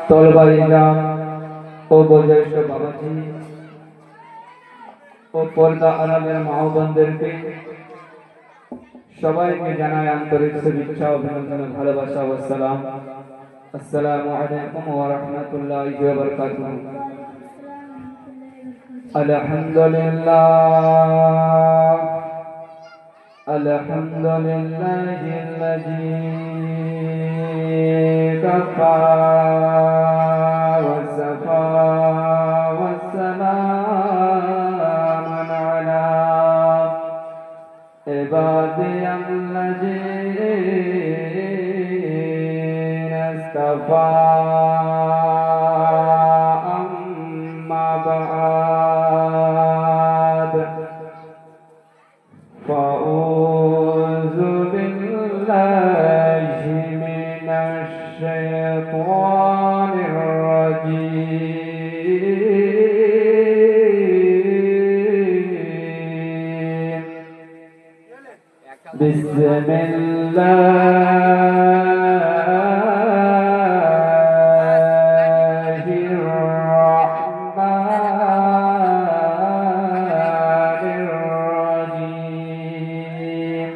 তলবাড়িরা ও বয়োজ্যেষ্ঠ বাবাজি ও পর্দা আড়ালের মা ও বোনদেরকে সবাইকে জানাই আন্তরিক শুভেচ্ছা অভিনন্দন ভালোবাসা ও সালাম। আসসালামু আলাইকুম ওয়া রাহমাতুল্লাহি ওয়া বারাকাতুহু। আলহামদুলিল্লাহ আলহামদুলিল্লাহিল্লাযী কাফা ওয়া সাফা ওয়া সালামুন আলা ইবাদিয়াল্লাযীনা ইসতাফা। আম্মা বা'দ ফাউযু বিল্লাহি মিনাশ শাইতানির রাজীম। বিসমিল্লাহির রাহমানির রাহিম।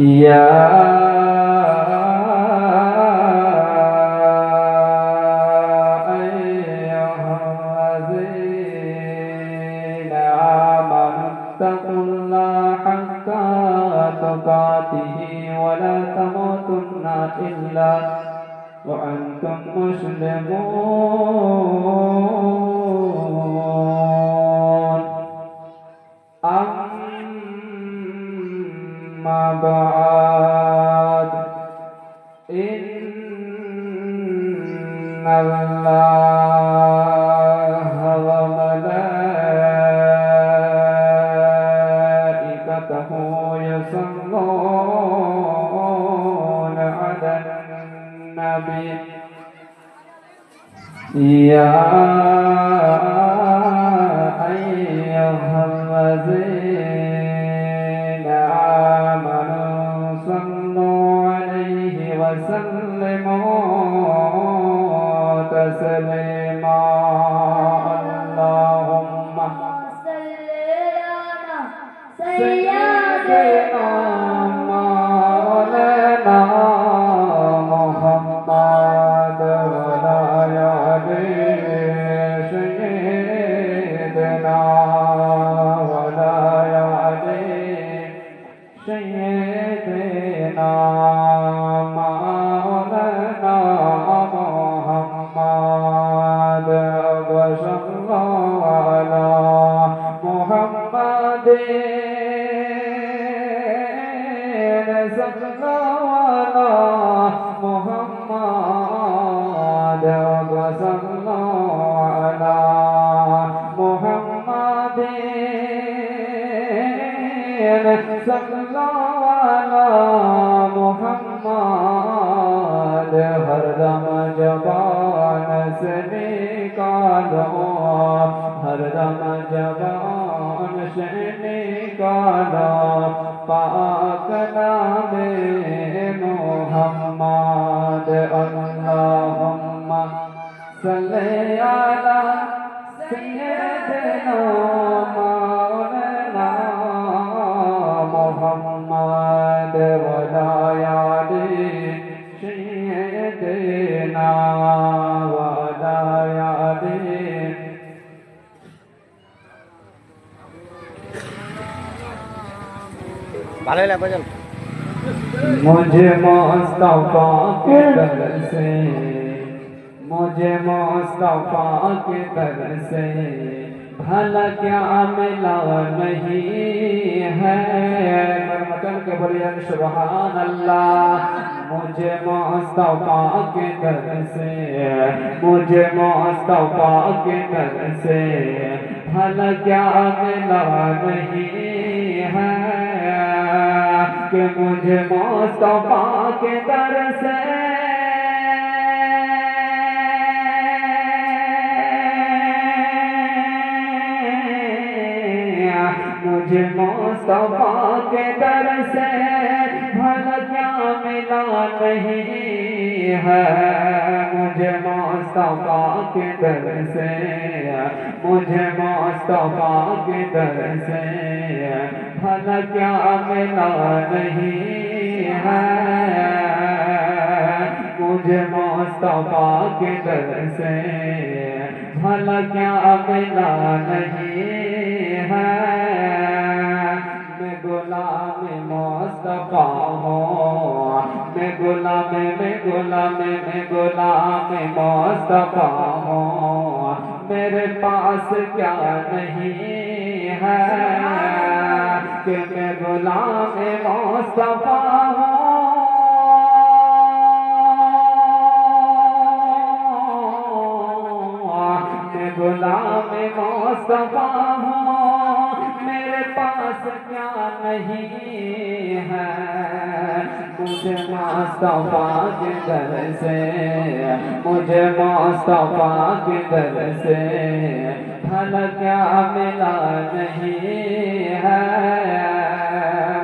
ইয়া আইয়ুহাল্লাযীনা আমানু ইত্তাকুল্লাহা হাক্কা তুকাতিহি ওয়া লা তামুতুন্না ইল্লা ওয়া আনতুম মুসলিমুন। أما بعد إن الله وملائكته يصلون على النبي يا أيها الذين آمنوا صلوا عليه وسلموا تسليما. اللهم صل على سيدنا مولانا محمد وعلى آل سيدنا وعلى آل سيدنا مولانا محمد وصلى على محمد صلى على محمد وصلى على محمد صلى على محمد. हरदम जबान से निकालो हरदम जबान से निकालो पाक नामे मुहम्मद. अल्लाहुम्मा सल्ली अला सय्यिदना मौलाना मुहम्मद वअला आलि सय्यिदना वअला आलि। ভালোই লাগবে চল। मुझे मुस्तफा के दर से मुझे मुस्तफा के दर से भला क्या मिला नहीं है। मचल के बोलिए सुभान अल्लाह। मुझे मुस्तफा के दर से मुझे मुस्तफा के दर से भला क्या मिला नहीं है कि मुझे मुस्तफा के दर से मुझे मुस्तफा के दर से भला क्या मिला नहीं ہے مجھے مصطفیٰ کے در سے مجھے مصطفیٰ کے در سے بھلا کیا ملا نہیں ہے مجھے مصطفیٰ کے در سے بھلا کیا ملا نہیں ہے میں غلام مصطفیٰ ہوں میں غلام مصطفیٰ ہوں میرے پاس کیا نہیں ہے کہ میں غلام مصطفیٰ ہوں میں غلام مصطفیٰ ہوں میرے پاس کیا نہیں ہے مجھے مصطفیٰ کے در سے مجھے مصطفیٰ کے در سے بھلا کیا ملا نہیں ہے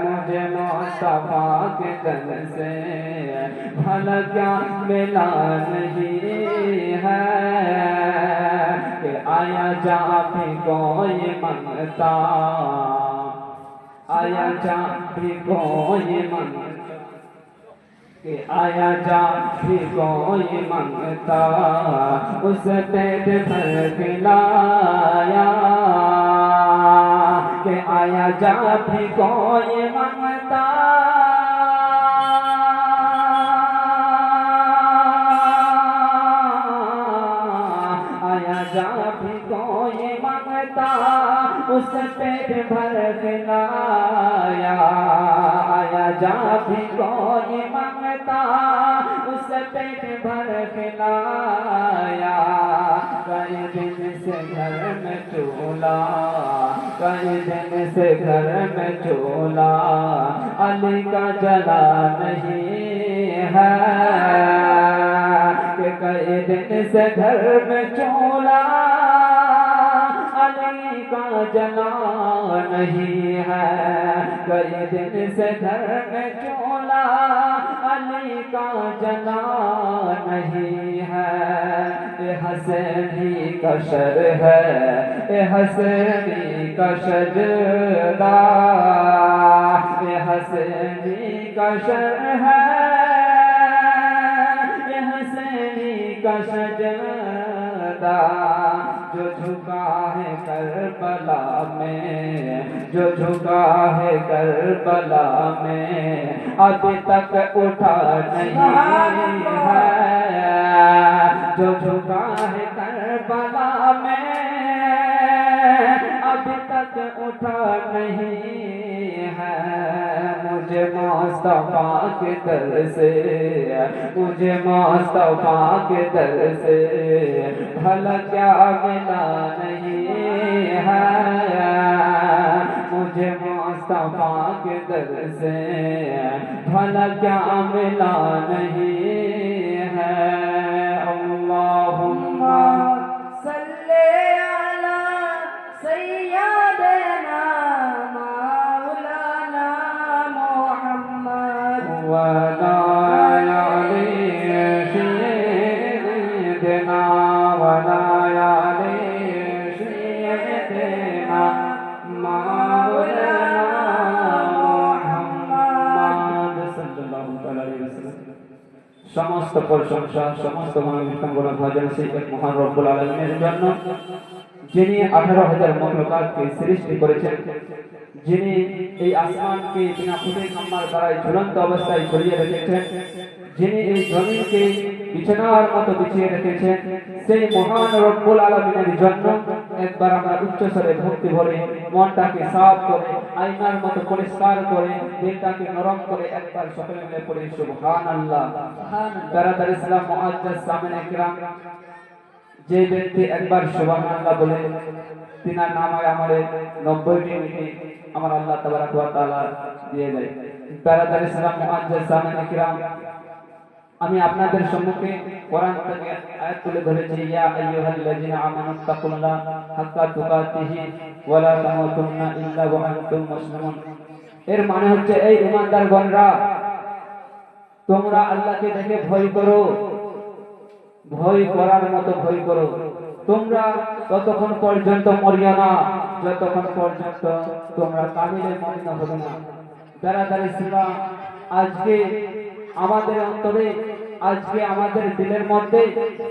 مجھے مصطفیٰ کے در سے بھلا کیا ملا نہیں ہے کہ آیا جا بھی کوئی منگتا آیا جا بھی کوئی منگتا کہ آیا جا بھی کوئی منگتا اس پیٹ بھر کھلایا کہ آیا جا بھی کوئی منگتا آیا جا بھی کوئی منگتا اس پیٹ بھر کھلایا آیا جا بھی کوئی منگتا اس پیٹ بھر کھلایا کئی دن سے گھر میں چولہا کئی دن سے گھر میں چولہا علی کا جلا نہیں ہے کہ کئی دن سے گھر میں چولہا علی کا جلا نہیں ہے کئی دن سے گھر میں چولہا علی کا جلا نہیں ہے یہ حسینی کا شر ہے یہ حسینی کا سجدہ یہ حسینی کا شر ہے یہ حسینی کا سجدہ جو جھکا ہے کربلا میں جو جھکا ہے کربلا میں ابھی تک اٹھا نہیں ہے جو جھکا ہے کربلا میں ابھی تک اٹھا نہیں ہے مجھے مصطفیٰ کے در سے مجھے مصطفیٰ کے در سے بھلا کیا ملا نہیں ہے مجھے مصطفیٰ کے در سے بھلا کیا ملا نہیں ہے اللہم صلی علی سیدنا مولانا محمد وعلی آلِ سیدنا وعلی آلِ سیدنا مولانا محمد সাল্লাল্লাহু আলাইহি ওয়াসাল্লাম সমস্ত প্রশংসা সমস্ত মনোবিষ্কাঙ্গনা ভাজন সেই এক মহান রব্বুল আলামিনের জন্য যিনি 18,000 মখলুকাতকে সৃষ্টি করেছেন যিনি এই আসমানকে বিনা ফুটে খাম্বার দ্বারা ঝুলন্ত অবস্থায় ঝুলিয়ে রেখেছেন যিনি এই জমিনকে বিছানার মতো বিছিয়ে রেখেছেন সেই মহান রব্বুল আলামিনের জন্য একবার আমরা উচ্চস্বরে ভক্তি ভরে মনটাকে সাফ করে আয়নার মতো পরিষ্কার করে দিলটাকে নরম করে একবার সকলে মিলে পড়ি সুবহানাল্লাহ তারাদার ইসলাম মুআজ্জাজ সামিনে কিরাম যে ব্যক্তি একবার সুবহানাল্লাহ বলে তিনার নামায় আমাদের 90টি নেকি আমার আল্লাহ তাবারক ওয়া তাআলা দিয়ে দেয় তারাদার ইসলাম মুআজ্জাজ সামিনে কিরাম আমি আপনাদের সম্মুখে কোরআন থেকে আয়াত তুলে ধরেছি ইয়া আইয়ুহাল্লাযিনা আমানুত্তাকুল্লাহ হাক্কা তুকাতিহি ওয়া লা তামুতুন্না ইল্লা ওয়া আনতুম মুসলিমুন এর মানে হচ্ছে এই ঈমানদারগণরা তোমরা আল্লাহকে দেখে ভয় করো, ভয় করার মতো ভয় করো। তোমরা ততক্ষণ পর্যন্ত মরিও না যতক্ষণ পর্যন্ত তোমরা কামিলে মুমিন হবে না। বেরাদার ইসলাম, আজকে আমাদের অন্তরে, আজকে আমাদের দিলের মধ্যে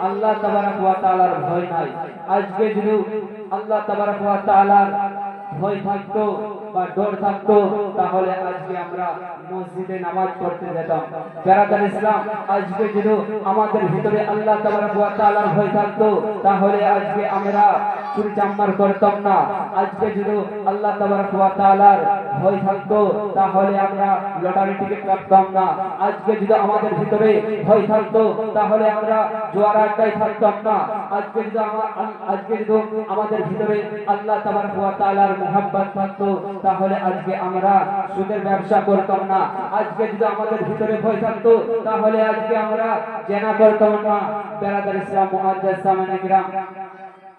আল্লাহ তাবারক ওয়া তাআলার ভয় নাই। আজকে যদি আল্লাহ তাবারক ওয়া তাআলার ভয় থাকতো বা ডর থাকতো, তাহলে আজকে আমরা মসজিদে নামাজ পড়তে যেতাম। বেরাদার ইসলাম, আজকে যদি আমাদের ভিতরে আল্লাহ তাবারক ওয়া তাআলার ভয় থাকতো, তাহলে আজকে আমরা চুরি চামার করতাম না। আজকে যদি আল্লাহ তাবারক ওয়া তাআলার ভয় থাকতো, তাহলে আমরা লটারি টিকিট কাটতাম না। আজকে যদি আমাদের ভিতরে ভয় থাকতো, তাহলে আমরা জোয়ার আড্ডায় থাকতাম না। আজকে যদি আমাদের ভিতরে আল্লাহ তাবারক ওয়া তাআলার মুহাব্বত থাকতো, তাহলে আজকে আমরা সুদের ব্যবসা করতাম না। আজকে যদি আমাদের ভিতরে ভয় থাকতো, তাহলে আজকে আমরা জেনা করতাম না। বেরাদার ইসলাম, মুআজ্জাজ সামানে কিরাম,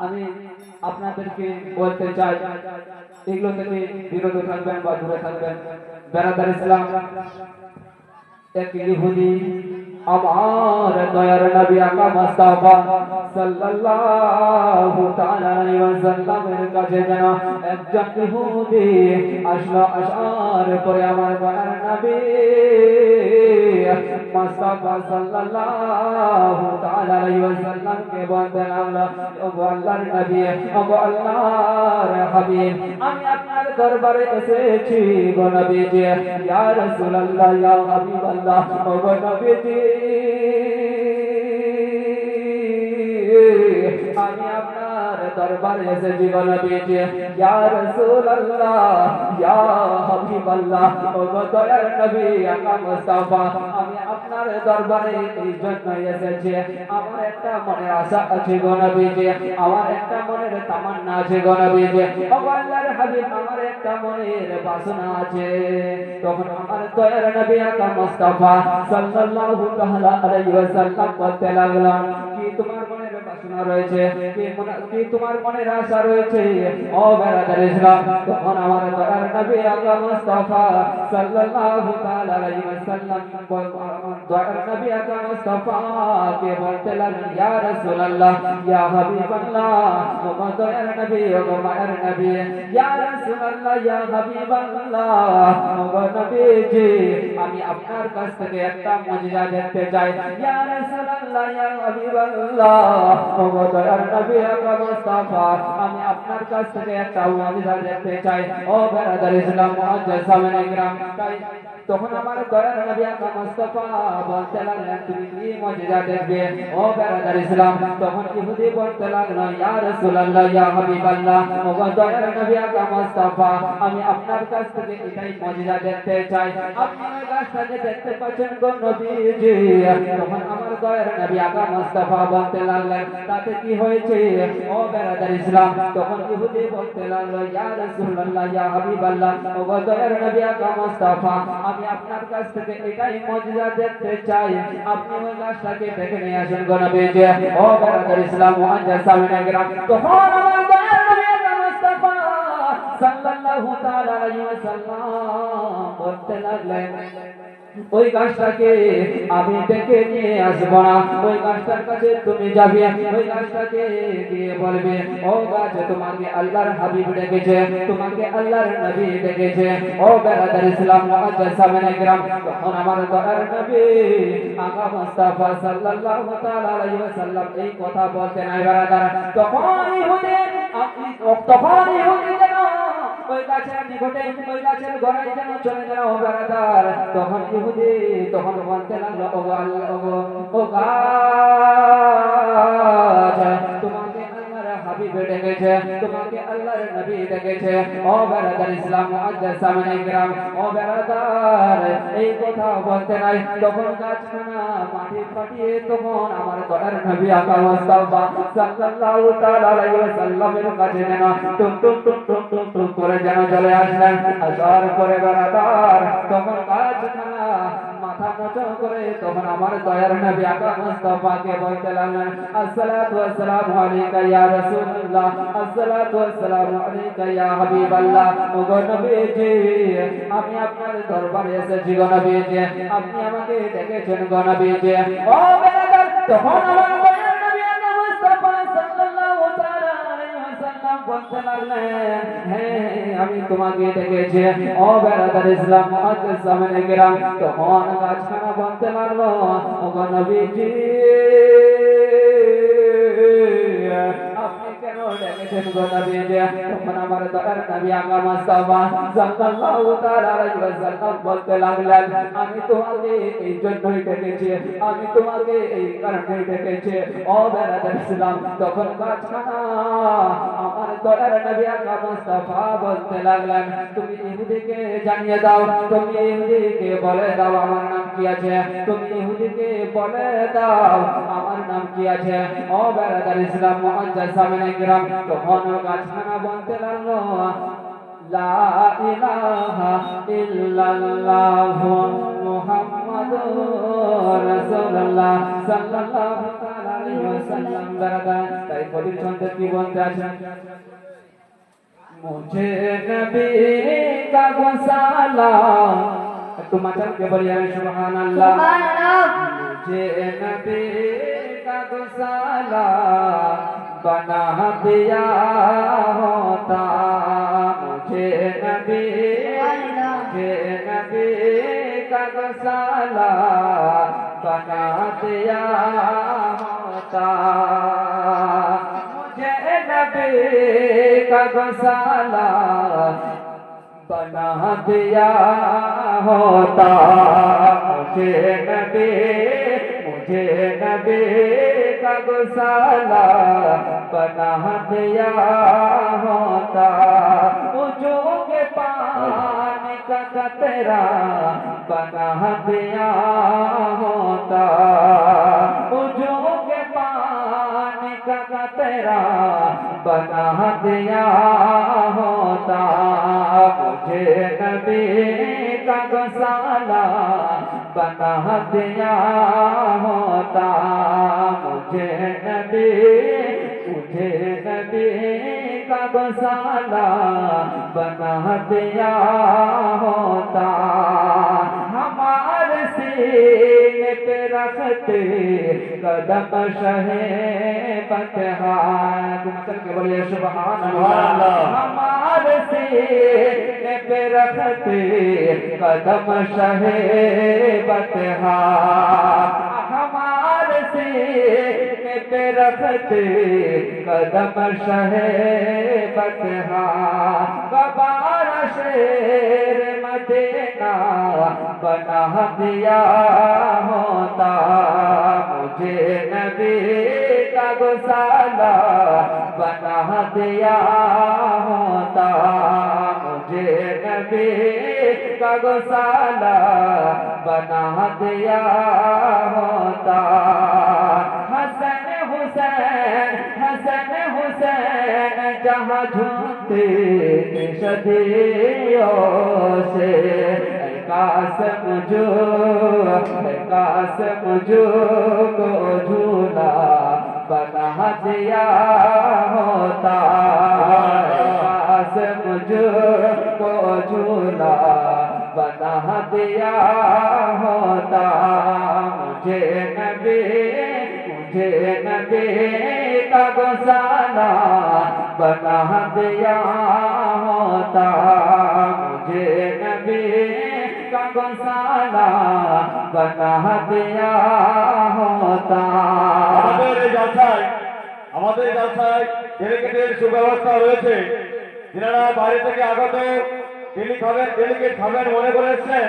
আমি আপনাদেরকে বলতে চাই, এগুলো থেকে বিরত থাকবেন বা দূরে থাকবেন। বেরাদার ইসলাম, এক ইহুদি আমার দয়ার নবী আকা মুস্তাফা সাল্লাল্লাহু তাআলা আলাইহি ওয়াসাল্লামের কাছে যেন একজন ইহুদি আসলো। আসার পরে আমার দয়ার নবী মুস্তাফা সাল্লাল্লাহু তাআলা আলাইহি ওয়াসাল্লামকে বলতে লাগলো, ওগো আল্লাহর নবী, ওগো আল্লাহর হাবিব, আমি আপনার দরবারে এসেছি গো নবীজি। ইয়া রাসূলুল্লাহ, ইয়া হাবিবাল্লাহ, ওগো নবীজি, আমি আপনার দরবারে এসেছি গো নবীজি। ইয়া রাসূলুল্লাহ, ইয়া হাবিবাল্লাহ, ওগো দয়ার নবী আকা মুস্তাফা, আমি আপনার দরবারে এই জন্য এসেছি, আমার একটা মনের আশা আছে গো নবীজি, আমার একটা মনের তামান্না আছে গো নবীজি। ওগো আল্লাহর হাবিব, আমার একটা মনের বাসনা আছে। তখন আমার দয়ার নবী আকা মুস্তাফা সাল্লাল্লাহু তাআলা আলাইহি ওয়াসাল্লাম বলতে লাগলেন, কি তোমার মনের বাসনা রয়েছে, কি তোমার মনের আশা রয়েছে? ও বেরাদার ইসলাম, তখন আমার দয়ার নবী আকা মুস্তাফা সাল্লাল্লাহু তাআলা আলাইহি ওয়াসাল্লাম দয়ার নবী আকা মুস্তাফা কে বলতে লাগলেন, ইয়া রাসূলুল্লাহ, ইয়া হাবিবাল্লাহ, ও দয়ার নবী, ও মায়ের নবী, ইয়া রাসূলুল্লাহ, ইয়া হাবিবাল্লাহ, ও নবীজি, আমি আপনার কাছ থেকে একটা মুজিজা দেখতে চাই। ইয়া রাসূলুল্লাহ, ইয়া হাবিবাল্লাহ, ও দয়ার নবী আকা মুস্তাফা, আমি আপনার কাছ থেকে একটা মুজিজা দেখতে চাই। ও বেরাদার ইসলাম, মুআজ্জাজ সামানে কিরাম, তখন আমার দয়ার নবী আকা মুস্তাফা বলতে লাগলেন, তুমি কি মুজিজা দেখবে? ও বেরাদার ইসলাম, তখন ইহুদি বলতে লাগলো, ইয়া রাসূলুল্লাহ, ইয়া হাবিবাল্লাহ, ও দয়ার নবী আকা মুস্তাফা, আমি আপনার কাছ থেকে এটাই মুজিজা দেখতে চাই। আপনি ওই গাছটাকে দেখতে পাচ্ছেন গো নবীজি? তখন আমার দয়ার নবী আকা মুস্তাফা বলতে লাগলেন, তাতে কি হয়েছে? ও বেরাদার ইসলাম, তখন ইহুদি বলতে লাগলো, ইয়া রাসূলুল্লাহ, ইয়া হাবিবাল্লাহ, ও দয়ার নবী আকা মুস্তাফা, আমি আপনার কাছ থেকে এটাই মুজিজা দেখতে চাই, আপনি ওই গাছটাকে দেখে নিয়ে আসেন গো নবীজি। ও বেরাদার ইসলাম, মুআজ্জাজ সামিনে কিরাম, তখন আমার দয়ার নবী আকা মুস্তাফা সাল্লাল্লাহু তাআলা আলাইহি ওয়াসাল্লাম বলতে লাগলেন, ওই গাছটাকে আমি ডেকে নিয়ে আসবো না, ওই গাছটার কাছে তুমি যাবে, ওই গাছটাকে গিয়ে বলবে, ও গাছ, তোমাকে আল্লাহর হাবিব ডেকেছে, তোমাকে আল্লাহর নবী ডেকেছে। ও বেরাদার ইসলাম, মুআজ্জাজ সামিনে কিরাম, তখন আমার দয়ার নবী আকা মুস্তাফা সাল্লাল্লাহু তাআলা আলাইহি ওয়াসাল্লাম এই কথা বলতে নাই বেরাদার, তখন ইহুদি ওই গাছের নিকটে, ওই গাছের গোড়ায় যেন চলে গেল। ও বেরাদার, তখন ইহুদি তখন বলতে লাগলো, ও আল্লাহ, ও গাছ, তোমাকে আল্লাহর হাবিব ডেকেছে, তোমাকে আল্লাহর নবী ডেকেছে। ও বেরাদার ইসলাম, মুআজ্জাজ সামিনে কিরাম, ও বেরাদার, এই কথা বলতে নাই, তখন গাছখানা মাটি ফাটিয়ে তখন আমার দয়ার নবী আকা মুস্তাফা সাল্লাল্লাহু তাআলা আলাইহি ওয়াসাল্লামের কাছে যেন টুক টুক টুক টুক টুক টুক করে যেন চলে আসলেন। আসার পরে বেরাদার, তখন গাছখানা মাথা উঁচু করে তখন আমার দয়ার নবী আকা মুস্তাফাকে বলতে লাগলেন আসসালাতু ওয়াসসালামু আলাইকা ইয়া রাসূলুল্লাহ আসসালাতু ওয়াসসালামু আলাইকা ইয়া হাবিবাল্লাহ ওগো নবীজি আমি আপনার দরবারে এসেছি গো নবীজি আপনি আমাকে ডেকেছেন গো নবীজি ও বেরাদার তখন আমার দয়ার নবী আকা মুস্তাফা সাল্লাল্লাহু তাআলা আলাইহি ওয়াসাল্লাম বলতে লাগলেন হ্যাঁ আমি তোমাকে ডেকেছি ও বেরাদার ইসলাম মুআজ্জাজ সামনে গেলাম তখন গাছখানা বলতে লাগলো ওগো নবীজি আপনি কেন ডেকেছেন গো নবীজি তখন আমার দয়ার নবী আকা মুস্তাফা সাল্লাল্লাহু তাআলা আলাইহি ওয়াসাল্লাম বলতে লাগলেন আমি তোমাকে এই জন্যই ডেকেছি আমি তোমাকে এই কারণে ডেকেছি ও বেরাদার ইসলাম তখন গাছখানা আমার দয়ার নবী আকা মুস্তাফা বলতে লাগলেন তুমি ইহুদিকে জানিয়ে দাও তুমি ইহুদিকে বলে দাও আমার নাম কি আছে তুমি ইহুদিকে বলে দাও আমার নাম কি আছে ও বেরাদার ইসলাম মুআজ্জাজ সামনে কিরাম তখন গাছখানা বলতে লাগলো লা ইলাহা ইল্লাল্লাহু মুহাম্মাদুর রাসূলুল্লাহ সাল্লাল্লাহু তাআলা আলাইহি ওয়াসাল্লাম বেরাদার তাই কবির ছন্দে কি বলতে আছে मुझे नबी का गुसाला तुम चल के बोलिए सुभान अल्लाह मुझे नबी का गुसाला बना दिया होता मुझे नबी का गुसाला बना दिया होता मुझे नबी का गसाला बना दिया होता मुझे नबी का गसाला बना दिया होता मुझो के पानी का कतरा बना दिया होता मुझो के पानी का कतरा बना दिया होता मुझे नबी का गसाला बना दिया होता मुझे नबी का गसाला बना दिया होता हमारे सीने पे रखते कदम शहे बतहा तुम चल के बोलिए सुभान अल्लाह हमारे सीने पे रखते कदम शहे बतहा हमारे सीने पे रखते कदम शहे बतहा गबारा शेर मदीना बना दिया होता मुझे नबी का गुसाला बना दिया होता मुझे नबी का गुसाला बना दिया होता हसन हुसैन जहाँ झूमते सदियों से कासम जो को झूला बना दिया होता कासम जो को झूला बना दिया होता मुझे नबी का गसाला बना दिया होता मुझे नबी का गसाला बना दिया होता আমাদের জলসায় ডেলিগেটের সুব্যবস্থা রয়েছে যারা বাইরে থেকে আগত ডেলিগেট খাবেন মনে করে এসেছেন